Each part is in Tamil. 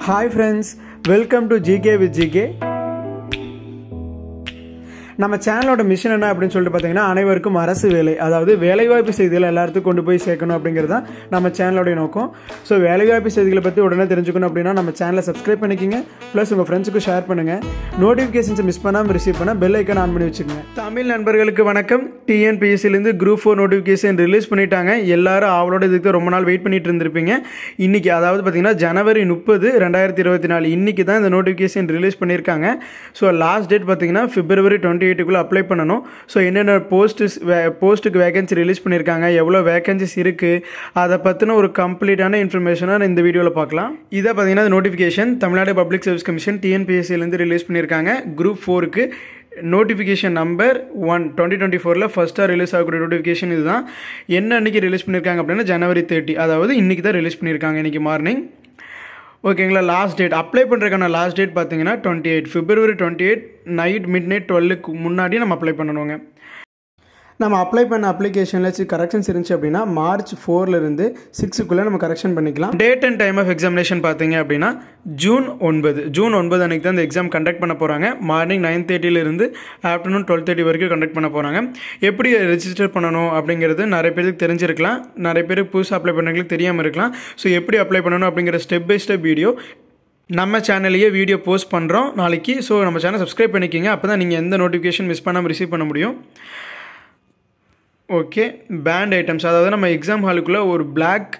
Hi friends, welcome to GK with GK. நம்ம சேனலோட மிஷன் என்ன அப்படின்னு சொல்லிட்டு பார்த்தீங்கன்னா அனைவருக்கும் அரசு வேலை, அதாவது வேலைவாய்ப்பு செய்திகளை எல்லாத்துக்கும் கொண்டு போய் சேர்க்கணும் அப்படிங்கிறது தான் நம்ம சேனலோடைய நோக்கம். ஸோ வேலைவாய்ப்பு செய்திகளை பற்றி உடனே தெரிஞ்சுக்கணும் அப்படின்னா நம்ம சேனலை சப்ஸ்கிரைப் பண்ணிக்கிங்க, ப்ளஸ் உங்கள் ஃப்ரெண்ட்ஸுக்கும் ஷேர் பண்ணுங்கள். நோட்டிஃபிகேஷன்ஸை மிஸ் பண்ணாமல் ரிசீவ் பண்ணால் பெல் ஐக்கான் ஆன் பண்ணி வச்சுக்கோங்க. தமிழ் நண்பர்களுக்கு வணக்கம். டிஎன்பிஎஸ்சிலேருந்து Group 4 நோட்டிஃபிகேஷன் ரிலீஸ் பண்ணிட்டாங்க. எல்லாரும் அவளோட இதுக்கு ரொம்ப நாள் வெயிட் பண்ணிட்டு இருந்திருப்பீங்க. இன்றைக்கி அதாவது பார்த்தீங்கன்னா January 30, 2024 இன்றைக்கி தான் இந்த நோட்டிஃபிகேஷன் ரிலீஸ் பண்ணியிருக்காங்க. ஸோ லாஸ்ட் டேட் பார்த்தீங்கன்னா February 28 அப்ளை பண்ணணும். ஸோ என்னென்ன போஸ்ட்டுக்கு வேகன்சி ரிலீஸ் பண்ணியிருக்காங்க, எவ்வளோ வேகன்சிஸ் இருக்குது, அதை பற்றின ஒரு கம்ப்ளீட்டான இன்ஃபர்மேஷனாக இந்த வீடியோவில் பார்க்கலாம். இதை பார்த்தீங்கன்னா notification Tamil Nadu public service commission டிஎன்பிஎஸ்சிலேருந்து ரிலீஸ் பண்ணியிருக்காங்க. Group 4க்கு நோட்டிஃபிகேஷன் நம்பர் 1 2024 ஃபஸ்ட்டாக ரிலீஸ் ஆகக்கூடிய நோட்டிஃபிகேஷன் இதுதான். என்ன அன்றைக்கி ரிலீஸ் பண்ணியிருக்காங்க அப்படின்னா January 30, அதாவது இன்றைக்கி தான் ரிலீஸ் பண்ணியிருக்காங்க, இன்றைக்கி மார்னிங். ஓகேங்களா. லாஸ்ட் டேட் அப்ளை பண்ணுறதுக்கான லாஸ்ட் டேட் பார்த்தீங்கன்னா February 28 நைட் மிட்நைட் 12க்கு முன்னாடி நம்ம அப்ளை பண்ணணுங்க. நம்ம அப்ளை பண்ண அப்ளிகேஷனில் கரெக்ஷன்ஸ் இருந்துச்சு அப்படின்னா March 4லேருந்து 6க்குள்ளே நம்ம கரெக்ஷன் பண்ணிக்கலாம். Date and time of examination பார்த்தீங்க அப்படின்னா June 9 அன்றைக்கி தான் இந்த எக்ஸாம் கண்டக்ட் பண்ண போகிறாங்க. மார்னிங் 9:30 ஆஃப்டர்நூன் 12:30 வரைக்கும் கண்டக்ட் பண்ண போகிறாங்க. எப்படி ரெஜிஸ்டர் பண்ணணும் அப்படிங்கிறது நிறைய பேருக்கு தெரிஞ்சிருக்கலாம், நிறைய பேருக்கு புதுசாக அப்ளை பண்ணுறதுக்கு தெரியாமல் இருக்கலாம். ஸோ எப்படி அப்ளை பண்ணணும் அப்படிங்கிற ஸ்டெப் பை ஸ்டெப் வீடியோ நம்ம சேனல்லையே வீடியோ போஸ்ட் பண்ணுறோம் நாளைக்கு. ஸோ நம்ம சேனல் சப்ஸ்கிரைப் பண்ணிக்கிங்க, அப்போ தான் நீங்கள் எந்த நோட்டிஃபிகேஷன் மிஸ் பண்ணாமல் ரிசீவ் பண்ண முடியும். ஓகே, பேண்ட் ஐட்டம்ஸ், அதாவது நம்ம எக்ஸாம் ஹாலுக்குள்ளே ஒரு பிளாக்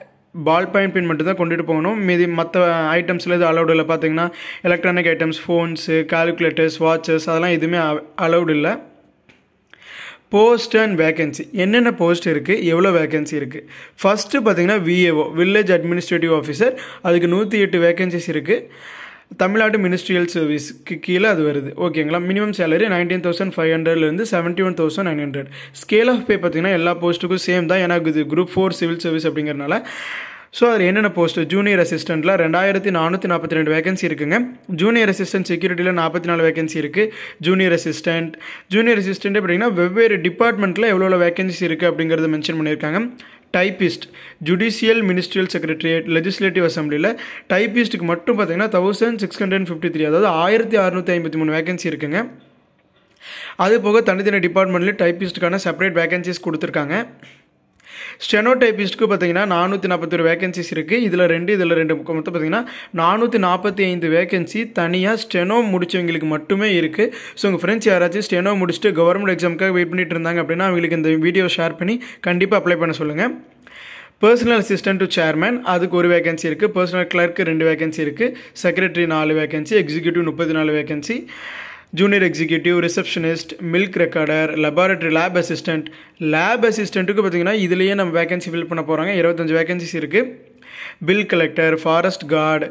பால் பாயிண்ட் பின் மட்டும் தான் கொண்டுட்டு போகணும். மீதி மற்ற ஐட்டம்ஸில் இது அலௌடு இல்லை. பார்த்தீங்கன்னா electronic items, phones, calculators, watches அதெல்லாம் எதுவுமே அலௌடு இல்லை. போஸ்ட் அண்ட் வேகன்சி, என்னென்ன போஸ்ட் இருக்குது, எவ்வளோ வேகன்சி இருக்குது. ஃபஸ்ட்டு பார்த்தீங்கன்னா VAO வில்லேஜ் அட்மினிஸ்ட்ரேட்டிவ் ஆஃபீஸர், அதுக்கு 108 வேகன்சிஸ் இருக்குது. தமிழ்நாடு மினிஸ்ட்ரியல் சர்வீஸ்க்கு கீழே அது வருது. ஓகேங்களா. Minimum salary 19,500 71,900. Scale of pay பார்த்தீங்கன்னா எல்லா போஸ்ட்டுக்கும் சேம் தான், ஏன்னா இது Group 4 சிவில் சர்வீஸ் அப்படிங்கிறனால. ஸோ அதில் என்னென்ன போஸ்ட்டு, ஜூனியர் அசிஸ்டண்ட்டில் 2442 வேகன்சி இருக்குங்க. ஜூனியர் அசிஸ்டன்ட் செக்யூரிட்டியில் 44 வேகன்சி இருக்குது. ஜூனியர் அசிஸ்டண்ட் அப்படின்னா வெவ்வேறு டிபார்ட்மெண்ட்டில் எவ்வளோ வேகன்சிஸ் இருக்குது அப்படிங்கிறத மென்ஷன் பண்ணியிருக்காங்க. Typist, judicial ministerial secretariat legislative அசம்பிளியில் டைப்பிஸ்ட்டுக்கு மட்டும் பார்த்தீங்கன்னா 1653, அதாவது 1653 வேகன்சி இருக்குங்க. அது போக தனித்தனி டிபார்ட்மெண்ட்லேயும் டைப்பிஸ்ட்டுக்கான செப்பரேட் வேகன்சிஸ் கொடுத்துருக்காங்க. ஸ்டெனோ டைப்பிஸ்ட்டுக்கு பார்த்தீங்கன்னா 441 வேகன்சிஸ் இருக்குது. இதில் ரெண்டு மொத்தம் பார்த்தீங்கன்னா 445 வேகன்சி தனியாக ஸ்டெனோ முடித்தவங்களுக்கு மட்டுமே இருக்குது. ஸோ உங்கள் ஃப்ரெண்ட்ஸ் யாராச்சும் ஸ்டெனோ முடிச்சுட்டு கவர்மெண்ட் எக்ஸாமுக்காக வெயிட் பண்ணிட்டு இருந்தாங்க அப்படின்னா அவங்களுக்கு இந்த வீடியோ ஷேர் பண்ணி கண்டிப்பாக அப்ளை பண்ண சொல்லுங்கள். பர்சனல் அசிஸ்டன்ட் டு சேர்மேன், அதுக்கு ஒரு வேகன்சி இருக்குது. பர்சனல் கிளர்க்கு 2 வேகன்சி இருக்குது. Secretary 4 vacancy. Executive 34 vacancy. Junior executive, receptionist, milk recorder, laboratory lab அசிஸ்டண்ட்டுக்கு பார்த்தீங்கன்னா இதுலேயே நம்ம வேகன்சி ஃபில் பண்ண போகிறாங்க. 25 வேகன்சிஸ் இருக்குது. Bill collector, forest guard,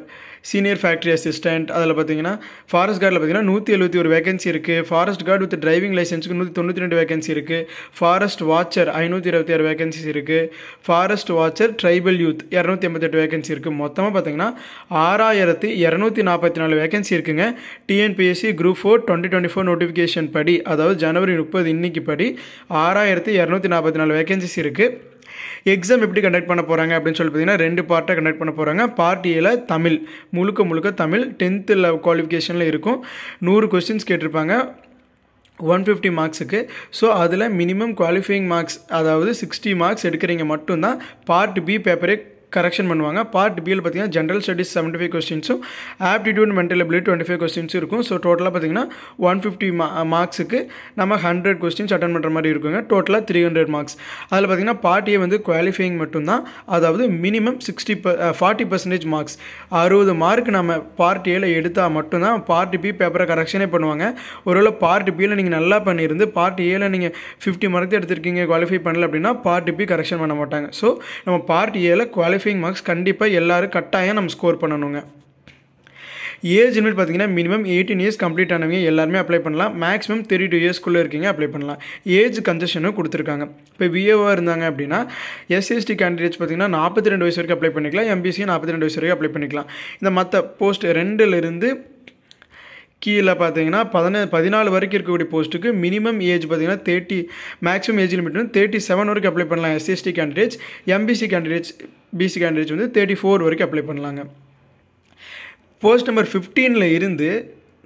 senior factory assistant, அதில் பார்த்தீங்கன்னா ஃபாரஸ்ட் கார்டில் பார்த்தீங்கன்னா 171 வேகன்சி இருக்குது. ஃபாரஸ்ட் கார்டு வித் டிரைவிங் லைசன்ஸுக்கு 192 வேகன்சி இருக்குது. ஃபாரஸ்ட் வாட்சர் 526 வேகன்சிஸ் இருக்குது. Forest watcher tribal youth 288 vacancy இருக்குது. மொத்தமாக பார்த்தீங்கன்னா 6244 வேகன்சி இருக்குங்க. டிஎன்பிஎஸ்சி Group 4 2024 நோட்டிஃபிகேஷன் படி, அதாவது January 30 இன்னைக்கு படி 6244 வேகன்சிஸ் இருக்குது. எக்ஸாம் எப்படி கண்டக்ட் பண்ண போகிறாங்க அப்படின்னு சொல்லி பார்த்தீங்கன்னா 2 பார்ட்டாக கண்டக்ட் பண்ண போகிறாங்க. பார்ட் ஏல தமிழ், முழுக்க தமிழ் 10th குவாலிஃபிகேஷனில் இருக்கும். 100 கொஸ்டின்ஸ் கேட்டிருப்பாங்க 150 மார்க்ஸுக்கு. ஸோ அதில் மினிமம் குவாலிஃபையிங் மார்க்ஸ், அதாவது 60 மார்க்ஸ் எடுக்கிறீங்க மட்டும்தான் பார்ட் பி பேப்பரே கரெக்ஷன் பண்ணுவாங்க. பார்ட் பியில் பார்த்தீங்கன்னா ஜென்ரல் ஸ்டடீஸ் 75 கொஸ்டின்ஸும், ஆப்டிடியூட் மென்டல் எபிலிட்டி 25 கொஸ்டின்ஸும் இருக்கும். ஸோ டோட்டலாக பார்த்தீங்கன்னா 150 மார்க்ஸுக்கு நம்ம 100 கொஸ்டின்ஸ் அட்டன் பண்ணுற மாதிரி இருக்குங்க. டோட்டலாக 300 மார்க்ஸ். அதில் பார்த்தீங்கன்னா பார்ட் ஏ வந்து குவாலிஃபையிங் மட்டும்தான், அதாவது மினிமம் 40% மார்க்ஸ், 60 மார்க் நம்ம பார்ட் ஏல எடுத்தால் மட்டும்தான் பார்ட் பி பேப்பரை கரெக்ஷனே பண்ணுவாங்க. ஒருவேளை பார்ட் பியில் நீங்கள் நல்லா பண்ணியிருந்து பார்ட் ஏல நீங்கள் 50 மார்க் எடுத்திருக்கீங்க, குவாலிஃபை பண்ணல அப்படின்னா பார்ட் பி கரெக்ஷன் பண்ண மாட்டாங்க. ஸோ நம்ம பார்ட் ஏல குவாலிஃபையிங் மார்க்ஸ் கண்டிப்பாக எல்லாரும் கட்டாயம் நம்ம ஸ்கோர் பண்ணணுங்க. ஏஜ் லிமிட் பார்த்தீங்கன்னா மினிமம் 18 இயர்ஸ் கம்ப்ளீட் ஆனவங்க எல்லாருமே அப்ளை பண்ணலாம். மேக்ஸிமம் 32 இயர்ஸ்க்குள்ளே இருக்கீங்க அப்ளை பண்ணலாம். ஏஜ் கன்செஷனும் கொடுத்துருக்காங்க. இப்போ VAO இருந்தாங்க அப்படின்னா SC/ST கேண்டிடேட்ஸ் பார்த்தீங்கன்னா 42 வயசு வரைக்கும் அப்ளை பண்ணிக்கலாம். MBC 42 வயசு வரைக்கும் அப்ளை பண்ணிக்கலாம். இந்த மற்ற போஸ்ட் 2லேருந்து கீழே பார்த்தீங்கன்னா 14 வரைக்கும் இருக்கக்கூடிய போஸ்ட்டுக்கு மினிமம் ஏஜ் பார்த்தீங்கன்னா 30, மேக்ஸிமம் ஏஜ் லிமிட் வந்து 37 வரைக்கும் அப்ளை பண்ணலாம். SC/ST candidates, MBC candidates, BC candidates வந்து 34 வரைக்கும் அப்ளை பண்ணலாங்க. போஸ்ட் நம்பர் 15 இருந்து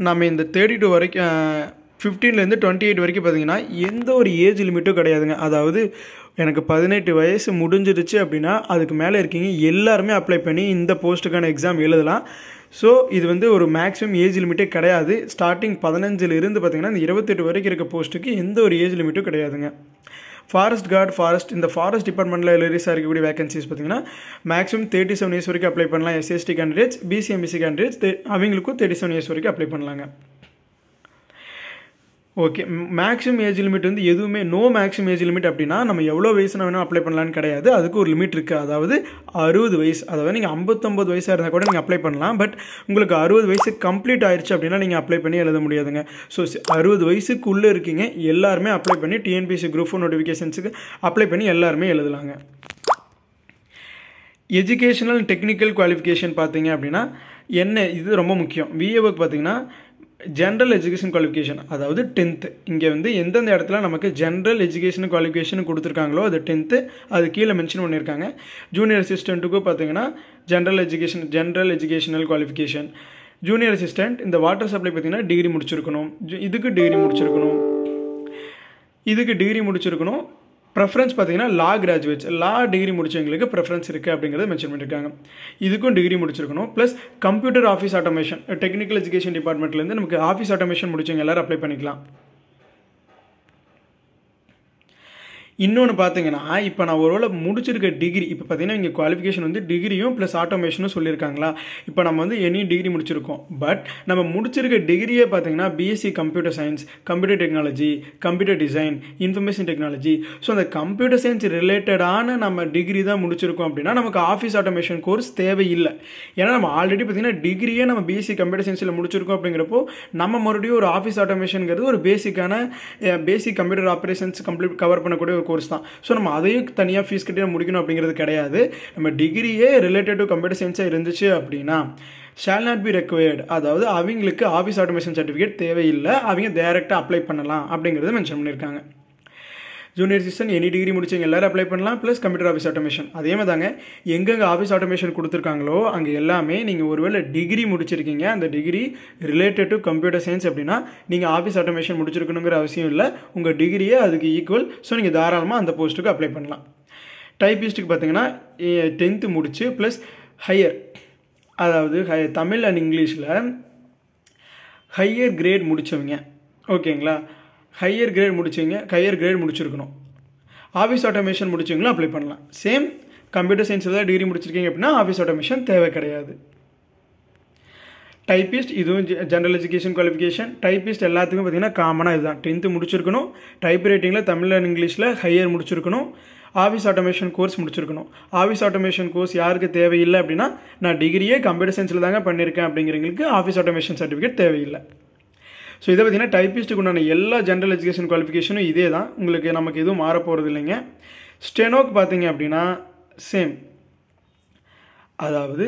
நம்ம இந்த 32 வரைக்கும் 15லேருந்து 28 வரைக்கும் பார்த்தீங்கன்னா எந்த ஒரு ஏஜ் லிமிட்டும் கிடையாதுங்க. அதாவது எனக்கு 18 வயசு முடிஞ்சிருச்சு அப்படின்னா அதுக்கு மேலே இருக்கீங்க எல்லாருமே அப்ளை பண்ணி இந்த போஸ்ட்டுக்கான எக்ஸாம் எழுதலாம். ஸோ இது வந்து ஒரு மேக்ஸிமம் ஏஜ் லிமிட்டே கிடையாது. ஸ்டார்டிங் 15 இருந்து பார்த்தீங்கன்னா இந்த 28 வரைக்கும் இருக்க போஸ்ட்டுக்கு எந்த ஒரு ஏஜ் லிமிட்டும் கிடையாதுங்க. ஃபாரஸ்ட் கார்டு இந்த ஃபாரஸ்ட் டிபார்ட்மெண்ட்டில் ரிலீஸாக இருக்கக்கூடிய வேகன்சிஸ் பார்த்தீங்கன்னா மேக்ஸிமம் 37 இயர்ஸ் வரைக்கும் அப்ளை பண்ணலாம். SC ST candidates, BC MBC candidates அவங்களுக்கும் 37 இயர்ஸ் வரைக்கும் அப்ளை பண்ணலாங்க. ஓகே, மேக்ஸிமம் ஏஜ் லிமிட் வந்து எதுவுமே நோ மேக்ஸிமம் ஏஜ் லிமிட் அப்படின்னா நம்ம எவ்வளோ வயசுனா வேணால் அப்ளை பண்ணலான்னு கிடையாது. அதுக்கு ஒரு லிமிட் இருக்குது. அதாவது 60 வயசு. அதாவது நீங்கள் 59 வயசாக இருந்தால் கூட நீங்கள் அப்ளை பண்ணலாம். பட் உங்களுக்கு 60 வயசு கம்ப்ளீட் ஆயிடுச்சு அப்படின்னா நீங்கள் அப்ளை பண்ணி எழுத முடியாதுங்க. ஸோ 60 வயசுக்குள்ளே இருக்கீங்க எல்லாருமே அப்ளை பண்ணி டிஎன்பிஎஸ்சி குரூப் 4 நோட்டிஃபிகேஷன்ஸுக்கு அப்ளை பண்ணி எல்லாருமே எழுதலாங்க. எஜுகேஷனல் டெக்னிக்கல் குவாலிஃபிகேஷன் பார்த்தீங்க அப்படின்னா என்ன, இது ரொம்ப முக்கியம். விஏஓக்கு பார்த்தீங்கன்னா ஜென்ரல் எஜுகேஷன் குவாலிஃபிகேஷன், அதாவது 10th. இங்கே வந்து எந்தெந்த இடத்துல நமக்கு ஜென்ரல் எஜுகேஷன் குவாலிஃபிகேஷன் கொடுத்துருக்காங்களோ அது 10th, அது கீழே மென்ஷன் பண்ணியிருக்காங்க. ஜூனியர் அசிஸ்டண்ட்டுக்கும் பார்த்தீங்கன்னா general educational qualification. Junior assistant இந்த வாட்டர் சப்ளை பார்த்தீங்கன்னா டிகிரி முடிச்சிருக்கணும். இதுக்கு டிகிரி முடிச்சிருக்கணும். ப்ரெஃபரன்ஸ் பார்த்தீங்கன்னா லா கிராஜுவேட்ஸ், லா டிகிரி முடிச்சவங்களுக்கு ப்ரெஃபரன்ஸ் இருக்குது அப்படிங்கிறத மென்ஷன் பண்ணியிருக்காங்க. இதுக்கும் டிகிரி முடிச்சிருக்கணும். Plus computer office automation, technical education டிபார்ட்மெண்ட்லேருந்து நமக்கு ஆஃபீஸ் ஆட்டோமேஷன் முடிச்சவங்க எல்லோரும் அப்ளை பண்ணிக்கலாம். இன்னொன்று பார்த்தீங்கன்னா இப்போ நான் ஒருவேளை முடிச்சிருக்க டிகிரி இப்போ பார்த்தீங்கன்னா இங்கே குவாலிஃபிகேஷன் வந்து டிகிரியும் ப்ளஸ் ஆட்டோமேஷனும் சொல்லியிருக்காங்களா. இப்போ நம்ம வந்து எனி டிகிரி முடிச்சிருக்கோம். பட் நம்ம முடிச்சிருக்க டிகிரியே பார்த்தீங்கன்னா BSc computer science, computer technology, computer design, information technology. So அந்த கம்ப்யூட்டர் சயின்ஸ் ரிலேட்டடான நம்ம டிகிரி தான் முடிச்சிருக்கோம் அப்படின்னா நமக்கு ஆஃபீஸ் ஆட்டோமேஷன் கோர்ஸ் தேவையில்லை. ஏன்னா நம்ம ஆல்ரெடி பார்த்தீங்கன்னா டிகிரியே நம்ம பிஎஸ்சி கம்ப்யூட்டர் சயின்ஸில் முடிச்சிருக்கோம். அப்படிங்கிறப்போ நம்ம மறுபடியும் ஒரு ஆஃபீஸ் ஆட்டோமேஷனுங்கிறது ஒரு பேசிக் கம்ப்யூட்டர் ஆப்ரேஷன்ஸ் கவர் பண்ணக்கூடிய ஒரு கோர்ஸ் தான். ஸோ நம்ம அதையும் தனியாக ஃபீஸ் கட்டி முடிக்கணும் அப்படிங்கிறது கிடையாது. நம்ம டிகிரியே ரிலேட்டட் டு கம்ப்யூட்டர் சயின்ஸாக இருந்துச்சு அப்படின்னா ஷால் நாட் பி ரெக்வயர்டு, அதாவது அவங்களுக்கு ஆஃபீஸ் ஆட்டோமேஷன் சர்டிஃபிகேட் தேவையில்லை, அவங்க டைரெக்டாக அப்ளை பண்ணலாம் அப்படிங்கிறத மென்ஷன் பண்ணியிருக்காங்க. ஜூனியர் அசிஸ்டன்ட் எனி டிகிரி முடிச்சவங்க எல்லாரும் அப்ளை பண்ணலாம். ப்ளஸ் கம்ப்யூட்டர் ஆஃபீஸ் ஆட்டோமேஷன் அதே மாதிரி தாங்க. எங்கெங்கே ஆஃபீஸ் ஆட்டோமேஷன் கொடுத்துருக்காங்களோ அங்கே எல்லாமே நீங்கள் ஒருவேளை டிகிரி முடிச்சிருக்கீங்க, அந்த degree related to computer science அப்படின்னா நீங்கள் ஆஃபீஸ் ஆட்டோமேஷன் முடிச்சிருக்கணுங்கிற அவசியம் இல்லை. உங்கள் டிகிரியே அதுக்கு ஈக்குவல். ஸோ நீங்கள் தாராளமாக அந்த போஸ்ட்டுக்கு அப்ளை பண்ணலாம். டைப்பிஸ்ட்டுக்கு பார்த்தீங்கன்னா 10th முடிச்சு ப்ளஸ் ஹையர், அதாவது தமிழ் அண்ட் இங்கிலீஷில் ஹையர் கிரேட் முடித்தவங்க, ஓகேங்களா, ஹையர் கிரேட் முடிச்சிருக்கணும். ஆஃபீஸ் ஆட்டோமேஷன் முடிச்சவங்களும் அப்ளை பண்ணலாம். சேம் கம்ப்யூட்டர் சயின்ஸில் தான் டிகிரி முடிச்சிருக்கீங்க அப்படின்னா ஆஃபீஸ் ஆட்டோமேஷன் தேவை கிடையாது. டைப்பிஸ்ட் இதுவும் ஜென்ரல் எஜுகேஷன் குவாலிஃபிகேஷன். டைப்பிஸ்ட் எல்லாத்துக்கும் பார்த்தீங்கன்னா காமனாக இதுதான். 10th முடிச்சிருக்கணும். டைப் ரைட்டிங்கில் தமிழ் அண்ட் இங்கிலீஷில் ஹையர் முடிச்சிருக்கணும். ஆஃபீஸ் ஆட்டோமேஷன் கோர்ஸ் முடிச்சிருக்கணும். ஆஃபீஸ் ஆட்டோமேஷன் கோர்ஸ் யாருக்கு தேவையில்லை அப்படின்னா நான் டிகிரியே கம்ப்யூட்டர் சயின்ஸில் தாங்க பண்ணியிருக்கேன் அப்படிங்கிறவங்களுக்கு ஆஃபீஸ் ஆட்டோமேஷன் சர்டிஃபிகேட் தேவையில்லை. ஸோ இதை பார்த்தீங்கன்னா டைப்பிஸ்ட்டுக்கு உண்டான எல்லா ஜென்ரல் எஜுகேஷன் குவாலிஃபிகேஷனும் இதே தான். உங்களுக்கு நமக்கு எதுவும் மாற போகிறது இல்லைங்க. ஸ்டெனோக்கு பார்த்தீங்க அப்படின்னா சேம், அதாவது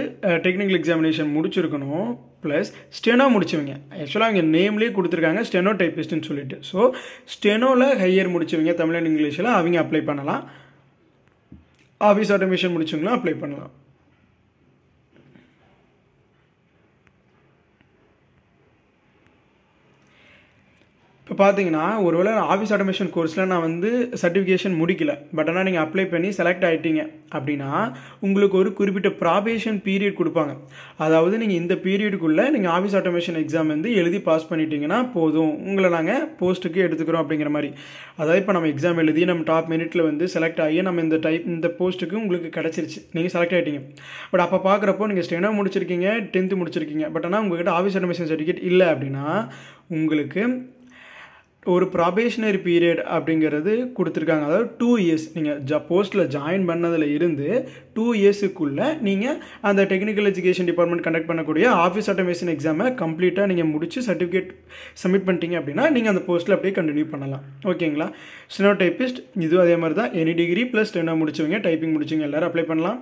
டெக்னிக்கல் எக்ஸாமினேஷன் முடிச்சிருக்கணும் ப்ளஸ் ஸ்டெனோ முடிச்சவங்க. ஆக்சுவலாக இங்கே நேம்லேயே கொடுத்துருக்காங்க ஸ்டெனோ டைப்பிஸ்ட்டுன்னு சொல்லிட்டு. ஸோ ஸ்டெனோவில் ஹையர் முடிச்சவங்க தமிழ் அண்ட் இங்கிலீஷில் அவங்க அப்ளை பண்ணலாம். ஆஃபீஸ் ஆட்டோமேஷன் முடிச்சவங்களும் அப்ளை பண்ணலாம். இப்போ பார்த்தீங்கன்னா ஒருவேளை ஆஃபீஸ் ஆட்டோமேஷன் கோர்ஸில் நான் வந்து சர்டிஃபிகேஷன் முடிக்கல, பட் ஆனால் நீங்கள் அப்ளை பண்ணி செலக்ட் ஆகிட்டீங்க அப்படின்னா உங்களுக்கு ஒரு குறிப்பிட்ட ப்ராபேஷன் பீரியட் கொடுப்பாங்க. அதாவது நீங்கள் இந்த பீரியடுக்குள்ளே நீங்கள் ஆஃபீஸ் ஆட்டோமேஷன் எக்ஸாம் வந்து எழுதி பாஸ் பண்ணிட்டீங்கன்னா போதும், உங்களை நாங்கள் போஸ்ட்டுக்கு எடுத்துக்கிறோம் அப்படிங்கிற மாதிரி. அதாவது இப்போ நம்ம எக்ஸாம் எழுதி நம்ம டாப் மினிட்ல வந்து செலக்ட் ஆகி நம்ம இந்த போஸ்ட்டுக்கு உங்களுக்கு கிடச்சிருச்சு, நீங்கள் செலக்ட் ஆகிட்டீங்க. பட் அப்போ பார்க்குறப்போ நீங்கள் ஸ்டெனோ முடிச்சிருக்கீங்க, 10th முடிச்சிருக்கீங்க, பட் ஆனால் உங்கள்கிட்ட ஆஃபீஸ் ஆட்டோமேஷன் சர்டிஃபிகேட் இல்லை அப்படின்னா உங்களுக்கு ஒரு ப்ராபேஷனரி பீரியட் அப்படிங்கிறது கொடுத்துருக்காங்க. அதாவது 2 years நீங்கள் போஸ்ட்டில் ஜாயின் பண்ணதில் இருந்து 2 yearsக்குள்ளே நீங்கள் அந்த டெக்னிக்கல் எஜுகேஷன் டிபார்ட்மெண்ட் கண்டக்ட் பண்ணக்கூடிய ஆஃபீஸ் ஆட்டோமேஷன் எக்ஸாமை கம்ப்ளீட்டாக நீங்கள் முடிச்சு சர்டிஃபிகேட் சப்மிட் பண்ணிட்டீங்க அப்படின்னா நீங்கள் அந்த போஸ்ட்டில் அப்படியே கண்டினியூ பண்ணலாம். ஓகேங்களா. ஸ்டெனோ டைப்பிஸ்ட் இதுவும் அதே மாதிரி தான். எனி டிகிரி ப்ளஸ் ஸ்டெனோ முடிச்சவங்க, டைப்பிங் முடிச்சவங்க எல்லோரும் அப்ளை பண்ணலாம்.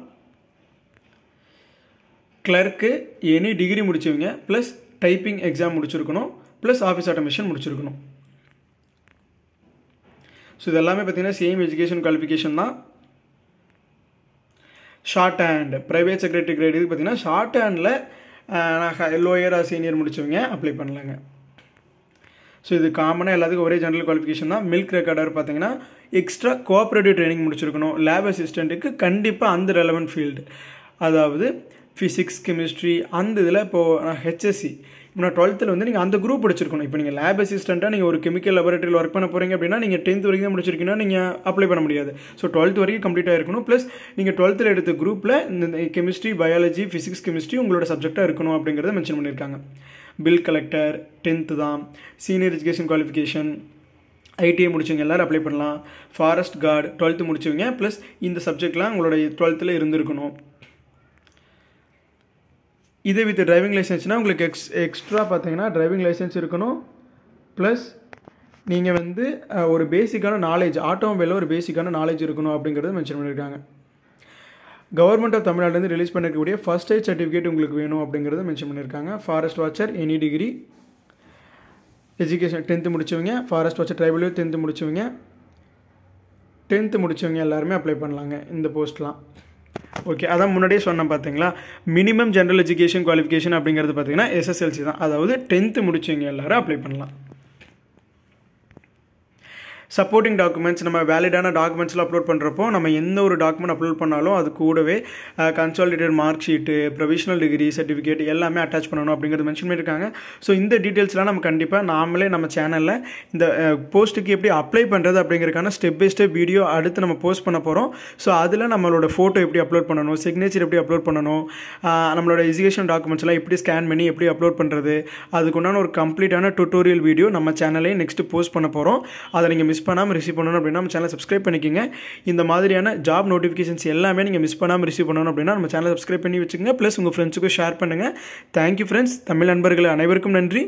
கிளர்க்கு எனி டிகிரி முடிச்சவங்க ப்ளஸ் டைப்பிங் எக்ஸாம் முடிச்சிருக்கணும் ப்ளஸ் ஆஃபீஸ் ஆட்டோமேஷன் முடிச்சிருக்கணும். ஸோ இது எல்லாமே பார்த்தீங்கன்னா சேம் எஜுகேஷன் குவாலிஃபிகேஷன் தான். Short hand private secretary grade இது பார்த்தீங்கன்னா ஷார்ட் ஹேண்டில் லோயர் சீனியர் முடிச்சவங்க அப்ளை பண்ணலாங்க. ஸோ இது காமனாக எல்லாத்துக்கும் ஒரே ஜென்ரல் குவாலிஃபிகேஷன் தான். மில்க் ரெக்கார்டர் பார்த்தீங்கன்னா எக்ஸ்ட்ரா கோஆப்ரேட்டிவ் ட்ரைனிங் முடிச்சிருக்கணும். லேப் அசிஸ்டண்ட்டுக்கு கண்டிப்பாக அந்த ரெலவெண்ட் ஃபீல்டு, அதாவது ஃபிசிக்ஸ், கெமிஸ்ட்ரி அந்த இதில் இப்போது ஹெச்எஸ்சி இப்போ நான் 12th வந்து நீங்கள் அந்த குரூப் படிச்சிருக்கணும். இப்போ நீங்கள் லேப் அசிஸ்டண்ட்டாக நீங்கள் ஒரு கெமிக்கல் லெபரட்டரியில் ஒர்க் பண்ண போகிறீங்க அப்படின்னா நீங்கள் 10th வரைக்கும் தான் முடிச்சிருக்கீங்கன்னா நீங்கள் அப்ளை பண்ண முடியாது. ஸோ 12th வரைக்கும் கம்ப்ளீட்டாக இருக்கணும். ப்ளஸ் நீங்கள் 12th எடுத்த குரூப்பில் இந்த கெமிஸ்ட்ரி, பயாலஜி, ஃபிசிக்ஸ், கெமிஸ்ட்ரி உங்களோட சப்ஜெக்டாக இருக்கணும் அப்படிங்கிறத மென்ஷன் பண்ணியிருக்காங்க. பில் கலெக்டர் 10th தான். சீனியர் எஜுகேஷன் குவாலிஃபிகேஷன் ஐடிஐ முடிச்சவங்க எல்லோரும் அப்ளை பண்ணலாம். ஃபாரஸ்ட் கார்டு 12th முடிச்சவங்க ப்ளஸ் இந்த சப்ஜெக்ட்லாம் உங்களோட 12th இருந்திருக்கணும். இதே வித் டிரைவிங் லைசன்ஸ்னால் உங்களுக்கு எக்ஸ்ட்ரா பார்த்தீங்கன்னா டிரைவிங் லைசன்ஸ் இருக்கணும். ப்ளஸ் நீங்கள் வந்து ஒரு பேசிக்கான நாலேஜ், ஆட்டோமொபைலில் ஒரு பேசிக்கான நாலேஜ் இருக்கணும் அப்படிங்கிறது மென்ஷன் பண்ணியிருக்காங்க. கவர்மெண்ட் ஆஃப் தமிழ்நாட்டிலேருந்து ரிலீஸ் பண்ணிருக்கக்கூடிய ஃபர்ஸ்ட் எய்ட் சர்டிஃபிகேட் உங்களுக்கு வேணும் அப்படிங்கிறத மென்ஷன் பண்ணியிருக்காங்க. Forest watcher any degree, education 10th முடிச்சவங்க, ஃபாரஸ்ட் வாட்சர் ட்ரைபல் 10th முடிச்சவங்க, 10th முடிச்சவங்க எல்லாருமே அப்ளை பண்ணலாங்க இந்த போஸ்ட்லாம். ஓகே, அதான் முன்னாடியே சொன்னேன் பார்த்தீங்களா, மினிமம் ஜென்ரல் எஜுகேஷன் குவாலிஃபிகேஷன் அப்படிங்கிறது பார்த்தீங்கன்னா எஸ்எஸ்எல்சி தான். அதாவது 10th முடிச்சவங்க எல்லாரும் அப்ளை பண்ணலாம். சப்போர்ட்டிங் டாக்குமெண்ட்ஸ், நம்ம வேலிடான டாக்குமெண்ட்ஸ்லாம் அப்லோட் பண்ணுறப்போ நம்ம எந்த ஒரு டாக்குமெண்ட் அப்லோட் பண்ணாலும் அது கூடவே consolidated mark sheet, provisional degree certificate எல்லாமே அட்டாச் பண்ணணும் அப்படிங்கிறது மென்ஷன் பண்ணியிருக்காங்க. ஸோ இந்த டீட்டெயில்ஸ்லாம் நம்ம கண்டிப்பாக நாமளே நம்ம சேனலில் இந்த போஸ்ட்டுக்கு எப்படி அப்ளை பண்ணுறது அப்படிங்கிறதுக்கான ஸ்டெப் பை ஸ்டெப் வீடியோ அடுத்து நம்ம போஸ்ட் பண்ண போகிறோம். ஸோ அதில் நம்மளோட ஃபோட்டோ எப்படி அப்லோட் பண்ணணும், சிக்னேச்சர் எப்படி அப்லோட் பண்ணணும், நம்மளோட எஜுகேஷன் டாக்குமெண்ட்ஸ்லாம் எப்படி ஸ்கேன் பண்ணி எப்படி அப்லோட் பண்ணுறது, அதுக்குண்டான ஒரு கம்ப்ளீட்டான டுட்டோரியல் வீடியோ நம்ம சேனலே நெக்ஸ்ட்டு போஸ்ட் பண்ண போகிறோம். அதை நீங்கள் மிஸ் பண்ணாமல் ரிசீவ் பண்ணணும் அப்படின்னா நம்ம சேனலை சப்ஸ்கிரைப் பண்ணிக்கோங்க. இந்த மாதிரியான ஜாப் நோட்டிஃபிகேஷன்ஸ் எல்லாமே நீங்கள் மிஸ் பண்ணாமல் ரிசீவ் பண்ணணும் அப்படின்னா நம்ம சேனலை சப்ஸ்கிரைப் பண்ணி வச்சுக்கோங்க. ப்ளஸ் உங்கள் ஃப்ரெண்ட்ஸுக்கும் ஷேர் பண்ணுங்கள். Thank you friends. தமிழ் நண்பர்கள் அனைவருக்கும் நன்றி.